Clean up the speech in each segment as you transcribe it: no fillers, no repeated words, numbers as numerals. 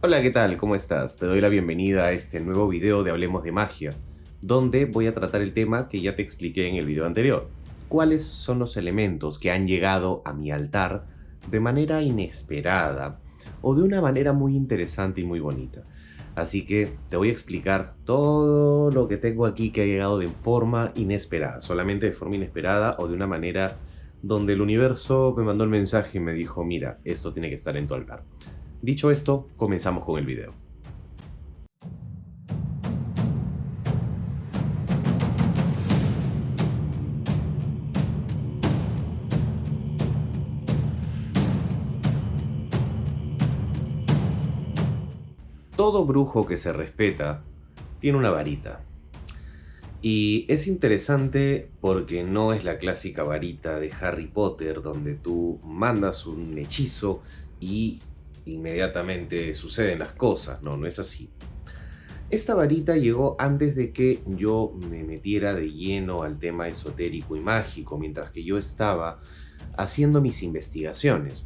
Hola, ¿qué tal? ¿Cómo estás? Te doy la bienvenida a este nuevo video de Hablemos de Magia, donde voy a tratar el tema que ya te expliqué en el video anterior. ¿Cuáles son los elementos que han llegado a mi altar de manera inesperada o de una manera muy interesante y muy bonita? Así que te voy a explicar todo lo que tengo aquí que ha llegado de forma inesperada, solamente de forma inesperada o de una manera donde el universo me mandó el mensaje y me dijo, mira, esto tiene que estar en tu altar. Dicho esto, comenzamos con el video. Todo brujo que se respeta tiene una varita. Y es interesante porque no es la clásica varita de Harry Potter donde tú mandas un hechizo y inmediatamente suceden las cosas. No, no es así. Esta varita llegó antes de que yo me metiera de lleno al tema esotérico y mágico, mientras que yo estaba haciendo mis investigaciones.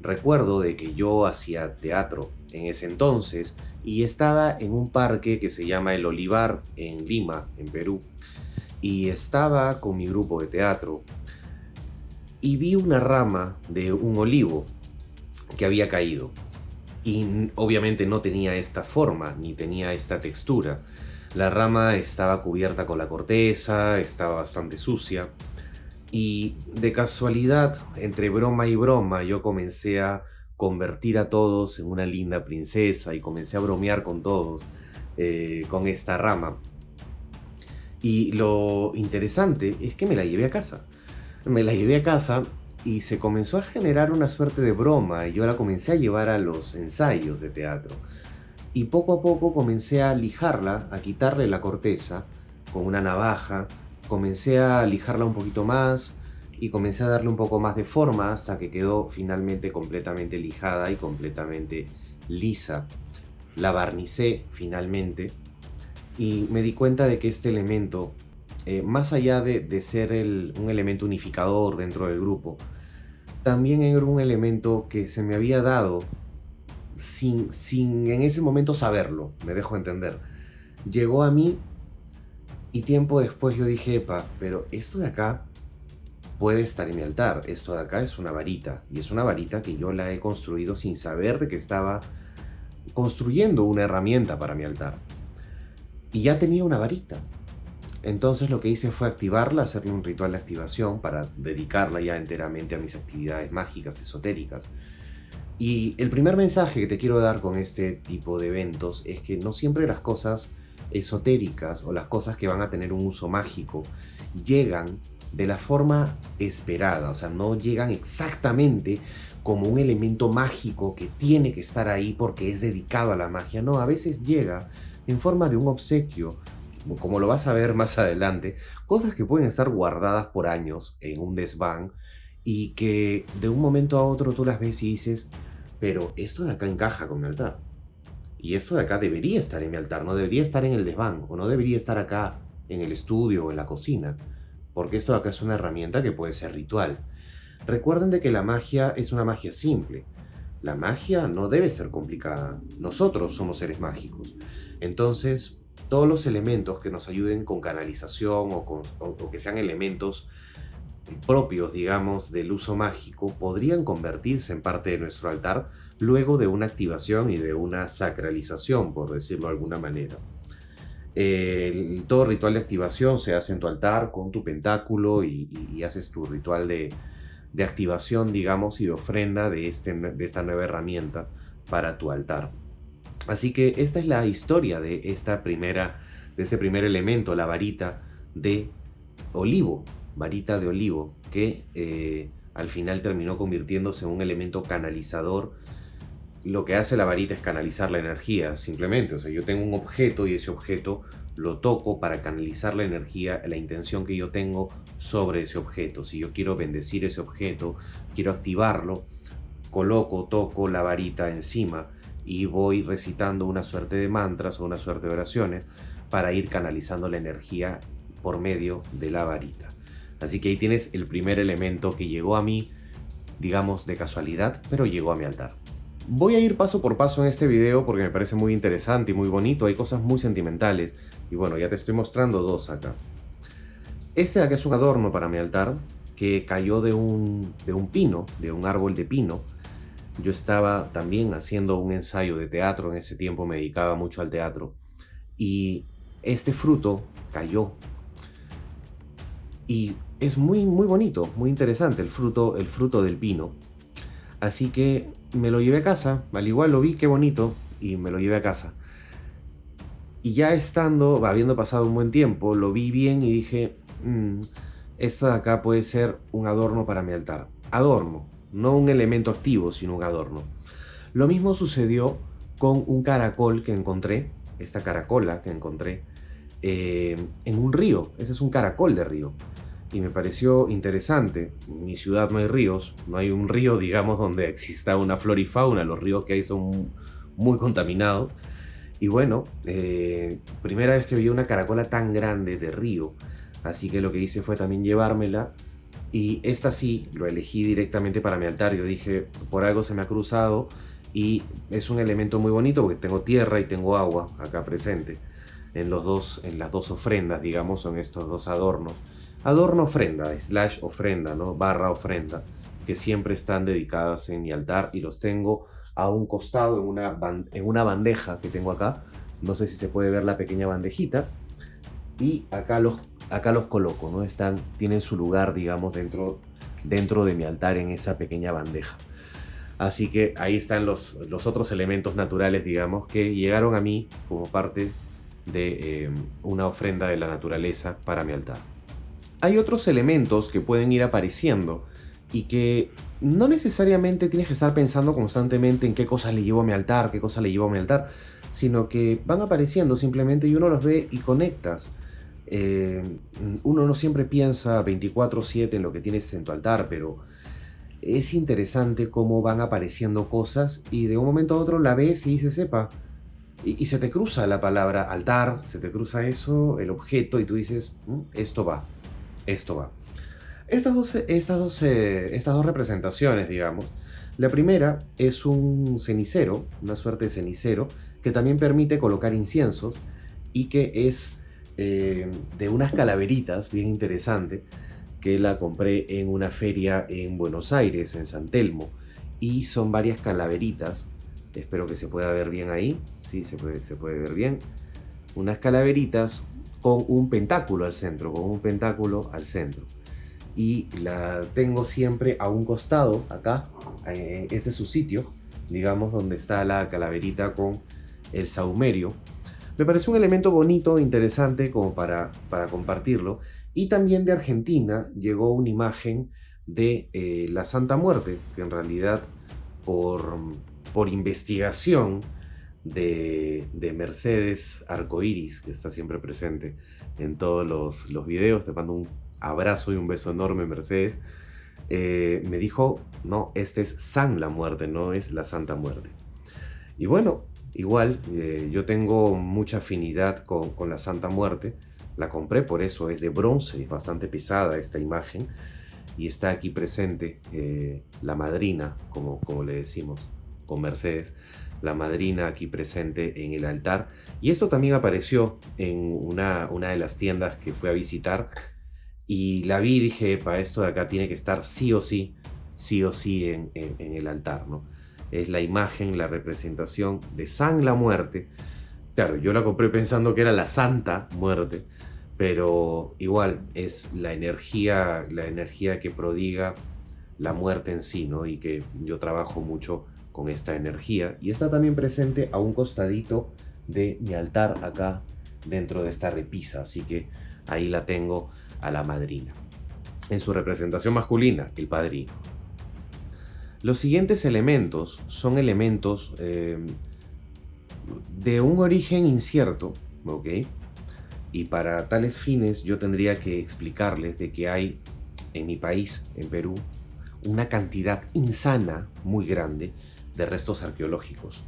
Recuerdo de que yo hacía teatro en ese entonces y estaba en un parque que se llama El Olivar en Lima, en Perú, y estaba con mi grupo de teatro y vi una rama de un olivo que había caído y obviamente no tenía esta forma ni tenía esta textura. La rama estaba cubierta con la corteza, estaba bastante sucia. Y de casualidad, entre broma y broma, yo comencé a convertir a todos en una linda princesa y comencé a bromear con todos con esta rama. Y lo interesante es que me la llevé a casa. Me la llevé a casa y se comenzó a generar una suerte de broma y yo la comencé a llevar a los ensayos de teatro. Y poco a poco comencé a lijarla, a quitarle la corteza con una navaja, comencé a lijarla un poquito más y comencé a darle un poco más de forma hasta que quedó finalmente completamente lijada y completamente lisa. La barnicé finalmente y me di cuenta de que este elemento, más allá de ser un elemento unificador dentro del grupo, también era un elemento que se me había dado sin en ese momento saberlo, me dejo entender. Llegó a mí y tiempo después yo dije, epa, pero esto de acá puede estar en mi altar, esto de acá es una varita, y es una varita que yo la he construido sin saber de que estaba construyendo una herramienta para mi altar. Y ya tenía una varita. Entonces lo que hice fue activarla, hacerle un ritual de activación para dedicarla ya enteramente a mis actividades mágicas, esotéricas. Y el primer mensaje que te quiero dar con este tipo de eventos es que no siempre las cosas esotéricas o las cosas que van a tener un uso mágico llegan de la forma esperada, o sea, no llegan exactamente como un elemento mágico que tiene que estar ahí porque es dedicado a la magia. No, a veces llega en forma de un obsequio, como lo vas a ver más adelante, cosas que pueden estar guardadas por años en un desván y que de un momento a otro tú las ves y dices, pero esto de acá encaja con mi altar. Y esto de acá debería estar en mi altar, no debería estar en el desván, o no debería estar acá en el estudio o en la cocina, porque esto de acá es una herramienta que puede ser ritual. Recuerden de que la magia es una magia simple. La magia no debe ser complicada. Nosotros somos seres mágicos. Entonces, todos los elementos que nos ayuden con canalización o que sean elementos propios, digamos, del uso mágico podrían convertirse en parte de nuestro altar luego de una activación y de una sacralización, por decirlo de alguna manera. Todo ritual de activación se hace en tu altar con tu pentáculo y haces tu ritual de activación, digamos, y de ofrenda de esta nueva herramienta para tu altar. Así que esta es la historia de este primer elemento, la varita de olivo, varita de olivo, que al final terminó convirtiéndose en un elemento canalizador. Lo que hace la varita es canalizar la energía, simplemente. O sea, yo tengo un objeto y ese objeto lo toco para canalizar la energía, la intención que yo tengo sobre ese objeto. Si yo quiero bendecir ese objeto, quiero activarlo, toco la varita encima y voy recitando una suerte de mantras o una suerte de oraciones para ir canalizando la energía por medio de la varita. Así que ahí tienes el primer elemento que llegó a mí, digamos de casualidad, pero llegó a mi altar. Voy a ir paso por paso en este video porque me parece muy interesante y muy bonito. Hay cosas muy sentimentales. Y bueno, ya te estoy mostrando dos acá. Este de acá es un adorno para mi altar que cayó de un pino, de un árbol de pino. Yo estaba también haciendo un ensayo de teatro. En ese tiempo me dedicaba mucho al teatro. Y este fruto cayó. Y es muy, muy bonito, muy interesante el fruto del pino. Así que me lo llevé a casa, al igual lo vi, qué bonito, y me lo llevé a casa. Y ya estando, habiendo pasado un buen tiempo, lo vi bien y dije, esto de acá puede ser un adorno para mi altar. Adorno, no un elemento activo, sino un adorno. Lo mismo sucedió con un caracol que encontré, esta caracola que encontré, en un río. Ese es un caracol de río. Y me pareció interesante. En mi ciudad no hay ríos, no hay un río, digamos, donde exista una flora y fauna. Los ríos que hay son muy contaminados. Y bueno, primera vez que vi una caracola tan grande de río. Así que lo que hice fue también llevármela. Y esta sí, lo elegí directamente para mi altar. Yo dije, por algo se me ha cruzado. Y es un elemento muy bonito porque tengo tierra y tengo agua acá presente. En las dos ofrendas, digamos, son estos dos adornos. Adorno ofrenda, slash ofrenda, ¿no? Barra ofrenda, que siempre están dedicadas en mi altar y los tengo a un costado en una bandeja que tengo acá. No sé si se puede ver la pequeña bandejita. Y acá los coloco, ¿no? Tienen su lugar, digamos, dentro de mi altar en esa pequeña bandeja. Así que ahí están los otros elementos naturales, digamos, que llegaron a mí como parte de una ofrenda de la naturaleza para mi altar. Hay otros elementos que pueden ir apareciendo y que no necesariamente tienes que estar pensando constantemente en qué cosas le llevo a mi altar, qué cosas le llevo a mi altar, sino que van apareciendo simplemente y uno los ve y conectas. Uno no siempre piensa 24/7 en lo que tienes en tu altar, pero es interesante cómo van apareciendo cosas y de un momento a otro la ves y dices, sepa, y se te cruza la palabra altar, se te cruza eso, el objeto, y tú dices, esto va. Esto va. Estas dos representaciones, digamos. La primera es un cenicero, una suerte de cenicero, que también permite colocar inciensos y que es de unas calaveritas, bien interesante, que la compré en una feria en Buenos Aires, en San Telmo. Y son varias calaveritas. Espero que se pueda ver bien ahí. Sí, se puede ver bien. Unas calaveritas con un pentáculo al centro, Y la tengo siempre a un costado, acá, este es su sitio, digamos, donde está la calaverita con el sahumerio. Me pareció un elemento bonito, interesante, como para compartirlo. Y también de Argentina llegó una imagen de la Santa Muerte, que en realidad por investigación de Mercedes Arcoiris, que está siempre presente en todos los videos. Te mando un abrazo y un beso enorme, Mercedes. Me dijo, no, este es San la Muerte, no es la Santa Muerte. Y bueno, igual, yo tengo mucha afinidad con la Santa Muerte. La compré por eso, es de bronce, es bastante pesada esta imagen. Y está aquí presente la madrina, como le decimos, con Mercedes. La madrina aquí presente en el altar. Y esto también apareció en una de las tiendas que fui a visitar. Y la vi y dije, para esto de acá tiene que estar sí o sí en el altar, ¿no? Es la imagen, la representación de San la Muerte. Claro, yo la compré pensando que era la Santa Muerte, pero igual es la energía que prodiga la muerte en sí, ¿no? Y que yo trabajo mucho con esta energía. Y está también presente a un costadito de mi altar acá dentro de esta repisa. Así que ahí la tengo a la madrina. En su representación masculina, el padrino. Los siguientes elementos son elementos de un origen incierto, ¿ok? Y para tales fines yo tendría que explicarles de que hay en mi país, en Perú, una cantidad insana, muy grande, de restos arqueológicos.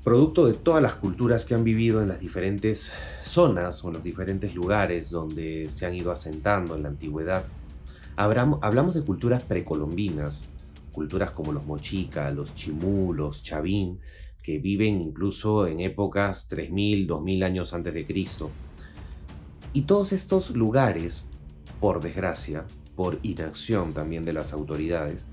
Producto de todas las culturas que han vivido en las diferentes zonas o en los diferentes lugares donde se han ido asentando en la antigüedad. Hablamos de culturas precolombinas culturas como los mochica, los chimú, los chavín, que viven incluso en épocas 3000, 2000 años antes de Cristo. Y todos estos lugares, por desgracia, por inacción también de las autoridades,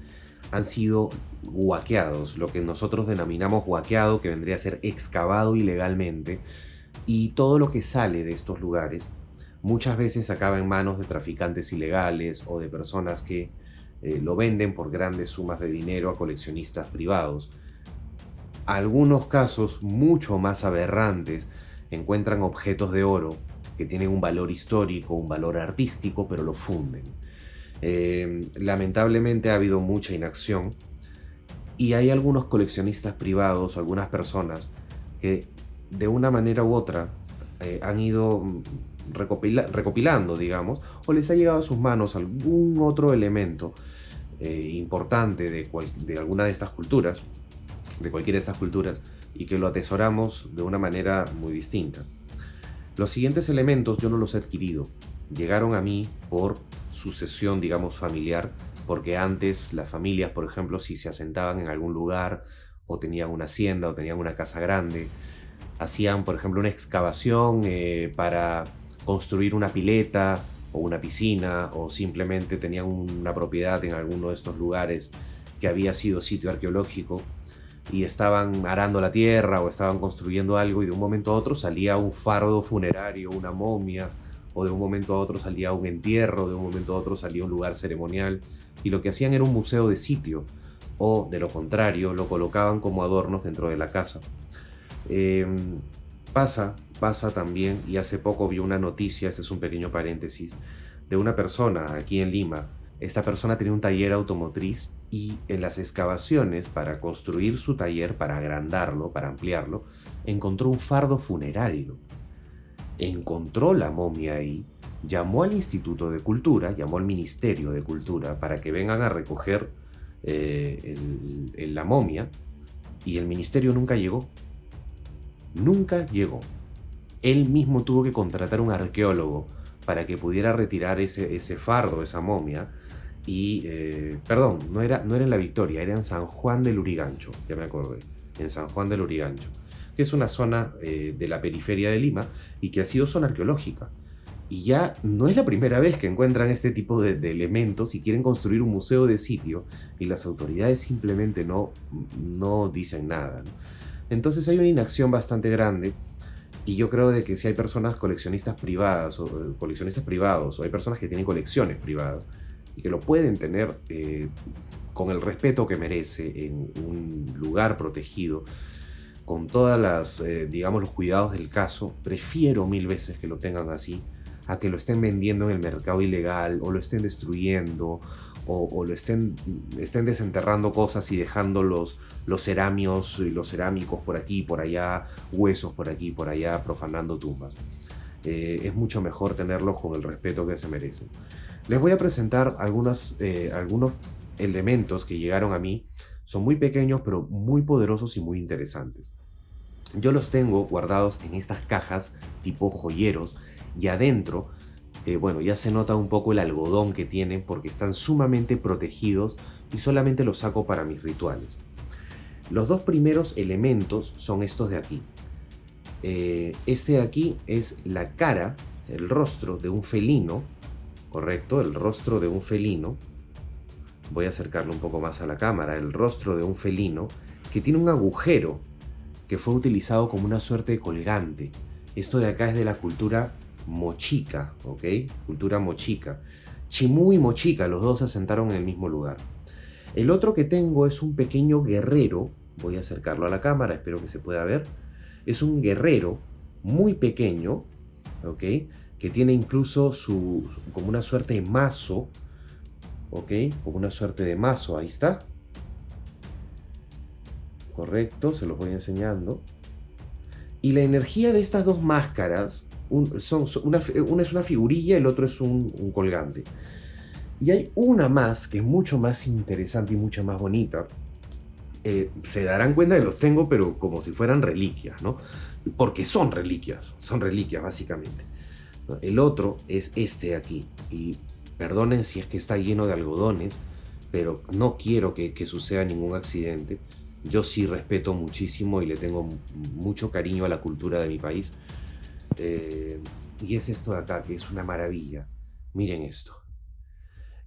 han sido huaqueados, lo que nosotros denominamos huaqueado, que vendría a ser excavado ilegalmente, y todo lo que sale de estos lugares muchas veces acaba en manos de traficantes ilegales o de personas que lo venden por grandes sumas de dinero a coleccionistas privados. Algunos casos mucho más aberrantes encuentran objetos de oro que tienen un valor histórico, un valor artístico, pero lo funden. Lamentablemente ha habido mucha inacción y hay algunos coleccionistas privados, algunas personas que de una manera u otra han ido recopilando, digamos, o les ha llegado a sus manos algún otro elemento importante de alguna de estas culturas, de cualquiera de estas culturas, y que lo atesoramos de una manera muy distinta. Los siguientes elementos yo no los he adquirido, llegaron a mí por sucesión, digamos, familiar, porque antes las familias, por ejemplo, si se asentaban en algún lugar o tenían una hacienda o tenían una casa grande, hacían, por ejemplo, una excavación para construir una pileta o una piscina, o simplemente tenían una propiedad en alguno de estos lugares que había sido sitio arqueológico y estaban arando la tierra o estaban construyendo algo, y de un momento a otro salía un fardo funerario, una momia, o de un momento a otro salía un entierro, de un momento a otro salía un lugar ceremonial, y lo que hacían era un museo de sitio, o de lo contrario, lo colocaban como adornos dentro de la casa. Eh, pasa también, y hace poco vi una noticia, este es un pequeño paréntesis, de una persona aquí en Lima. Esta persona tenía un taller automotriz y en las excavaciones para construir su taller, para agrandarlo, para ampliarlo, encontró un fardo funerario. Encontró la momia ahí, llamó al Instituto de Cultura, llamó al Ministerio de Cultura para que vengan a recoger la momia, y el ministerio nunca llegó. Nunca llegó. Él mismo tuvo que contratar un arqueólogo para que pudiera retirar ese fardo, esa momia. Y, perdón, no era en La Victoria, era en San Juan del Lurigancho, ya me acordé, en San Juan del Lurigancho, que es una zona de la periferia de Lima y que ha sido zona arqueológica. Y ya no es la primera vez que encuentran este tipo de elementos y quieren construir un museo de sitio, y las autoridades simplemente no dicen nada, ¿no? Entonces hay una inacción bastante grande, y yo creo de que si hay personas coleccionistas privadas o coleccionistas privados, o hay personas que tienen colecciones privadas y que lo pueden tener con el respeto que merece en un lugar protegido, con todas las, digamos, los cuidados del caso, prefiero mil veces que lo tengan así a que lo estén vendiendo en el mercado ilegal, o lo estén destruyendo, o lo estén desenterrando cosas y dejando los ceramios y los cerámicos por aquí y por allá, huesos por aquí y por allá, profanando tumbas. Es mucho mejor tenerlos con el respeto que se merecen. Les voy a presentar algunos elementos que llegaron a mí. Son muy pequeños, pero muy poderosos y muy interesantes. Yo los tengo guardados en estas cajas tipo joyeros, y adentro, bueno, ya se nota un poco el algodón que tienen porque están sumamente protegidos y solamente los saco para mis rituales. Los dos primeros elementos son estos de aquí. Este de aquí es la cara, el rostro de un felino, correcto, el rostro de un felino. Voy a acercarlo un poco más a la cámara. El rostro de un felino que tiene un agujero que fue utilizado como una suerte de colgante. Esto de acá es de la cultura mochica, ¿ok? Cultura mochica. Chimú y mochica, los dos se asentaron en el mismo lugar. El otro que tengo es un pequeño guerrero. Voy a acercarlo a la cámara, espero que se pueda ver. Es un guerrero muy pequeño, ¿ok? Que tiene incluso como una suerte de mazo, ¿ok? Como una suerte de mazo, ahí está. Correcto, se los voy enseñando. Y la energía de estas dos máscaras, una es una figurilla, el otro es un colgante. Y hay una más que es mucho más interesante y mucho más bonita. Se darán cuenta que los tengo, pero como si fueran reliquias, ¿no? Porque son reliquias básicamente. El otro es este de aquí, y perdonen si es que está lleno de algodones, pero no quiero que suceda ningún accidente. Yo sí respeto muchísimo y le tengo mucho cariño a la cultura de mi país. Eh, y es esto de acá, que es una maravilla. Miren esto.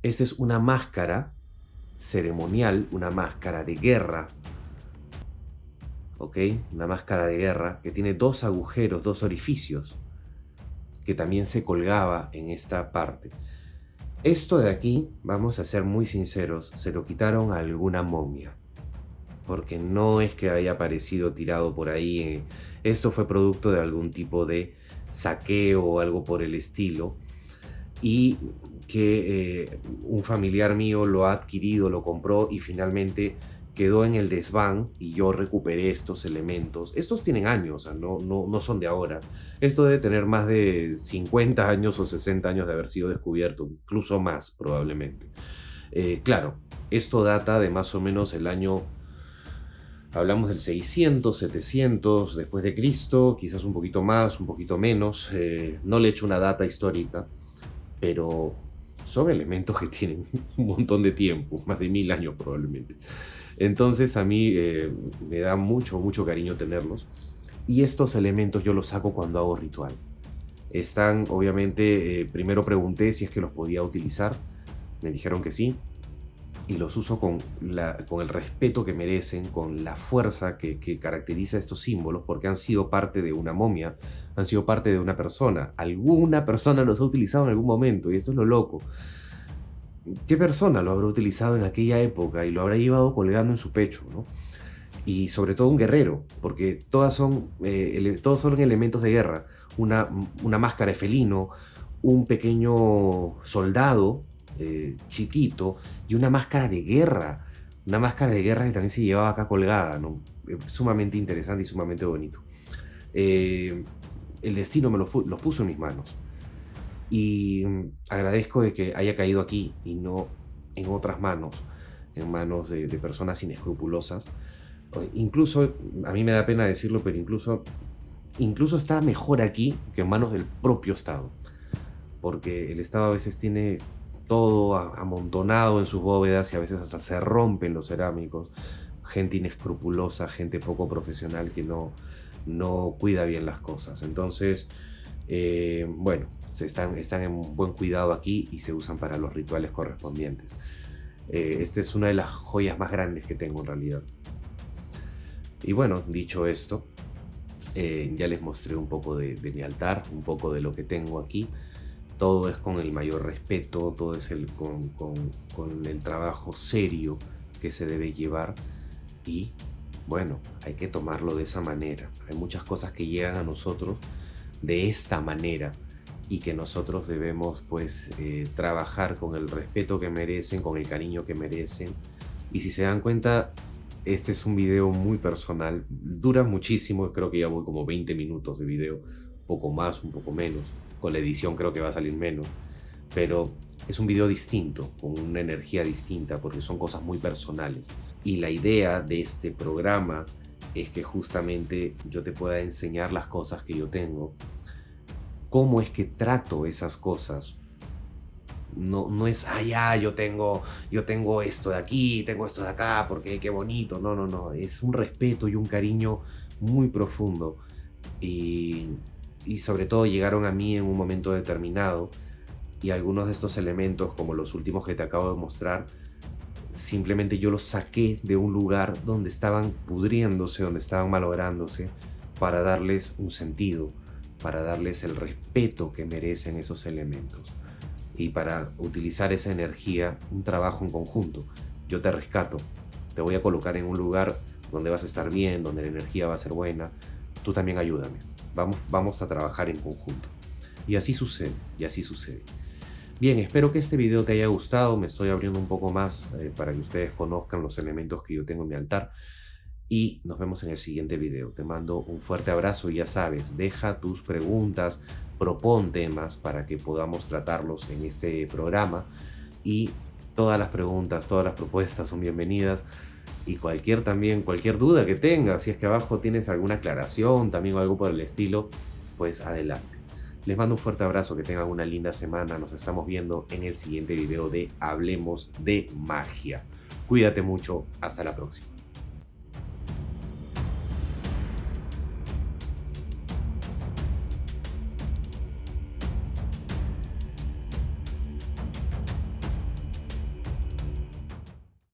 Esta es una máscara ceremonial, una máscara de guerra, ¿ok? Una máscara de guerra que tiene dos agujeros, dos orificios, que también se colgaba en esta parte. Esto de aquí, vamos a ser muy sinceros, se lo quitaron a alguna momia, porque no es que haya aparecido tirado por ahí. Esto fue producto de algún tipo de saqueo o algo por el estilo, y que un familiar mío lo ha adquirido, lo compró y finalmente quedó en el desván y yo recuperé estos elementos. Estos tienen años, o sea, no son de ahora. Esto debe tener más de 50 años o 60 años de haber sido descubierto, incluso más probablemente. Claro, esto data de más o menos el año, hablamos del 600, 700 después de Cristo, quizás un poquito más, un poquito menos. No le echo una data histórica, pero son elementos que tienen un montón de tiempo, más de 1000 años probablemente. Entonces a mí me da mucho, mucho cariño tenerlos. Y estos elementos yo los saco cuando hago ritual. Están, obviamente, primero pregunté si es que los podía utilizar. Me dijeron que sí. Y los uso con el respeto que merecen, con la fuerza que caracteriza estos símbolos, porque han sido parte de una momia, han sido parte de una persona. Alguna persona los ha utilizado en algún momento, y esto es lo loco. ¿Qué persona lo habrá utilizado en aquella época y lo habrá llevado colgando en su pecho, ¿no? Y sobre todo un guerrero, porque todos son elementos de guerra. Una máscara de felino, un pequeño soldado chiquito y una máscara de guerra. Una máscara de guerra que también se llevaba acá colgada, ¿no? Sumamente interesante y sumamente bonito. El destino me los puso en mis manos. Y agradezco de que haya caído aquí y no en otras manos, en manos de personas inescrupulosas. Incluso, a mí me da pena decirlo, pero incluso está mejor aquí que en manos del propio Estado, porque el Estado a veces tiene todo amontonado en sus bóvedas y a veces hasta se rompen los cerámicos. Gente inescrupulosa, gente poco profesional que no cuida bien las cosas. Entonces, bueno, están en buen cuidado aquí y se usan para los rituales correspondientes. Esta es una de las joyas más grandes que tengo en realidad. Y bueno, dicho esto, ya les mostré un poco de mi altar, un poco de lo que tengo aquí. Todo es con el mayor respeto, todo es con el trabajo serio que se debe llevar. Y bueno, hay que tomarlo de esa manera. Hay muchas cosas que llegan a nosotros de esta manera y que nosotros debemos pues trabajar con el respeto que merecen, con el cariño que merecen. Y si se dan cuenta, este es un video muy personal, dura muchísimo, creo que ya voy como 20 minutos de video, un poco más, un poco menos, con la edición creo que va a salir menos, pero es un video distinto, con una energía distinta, porque son cosas muy personales. Y la idea de este programa es que justamente yo te pueda enseñar las cosas que yo tengo, cómo es que trato esas cosas. No es, yo tengo esto de aquí, tengo esto de acá, porque qué bonito. No. Es un respeto y un cariño muy profundo. Y sobre todo llegaron a mí en un momento determinado. Y algunos de estos elementos, como los últimos que te acabo de mostrar, simplemente yo los saqué de un lugar donde estaban pudriéndose, donde estaban malográndose, para darles un sentido, para darles el respeto que merecen esos elementos. Y para utilizar esa energía, un trabajo en conjunto. Yo te rescato, te voy a colocar en un lugar donde vas a estar bien, donde la energía va a ser buena. Tú también ayúdame. Vamos a trabajar en conjunto. Y así sucede, y así sucede. Bien, espero que este video te haya gustado. Me estoy abriendo un poco más para que ustedes conozcan los elementos que yo tengo en mi altar. Y nos vemos en el siguiente video. Te mando un fuerte abrazo y ya sabes, deja tus preguntas, propon temas para que podamos tratarlos en este programa. Y todas las preguntas, todas las propuestas son bienvenidas. Y cualquier duda que tengas, si es que abajo tienes alguna aclaración también o algo por el estilo, pues adelante. Les mando un fuerte abrazo, que tengan una linda semana. Nos estamos viendo en el siguiente video de Hablemos de Magia. Cuídate mucho, hasta la próxima.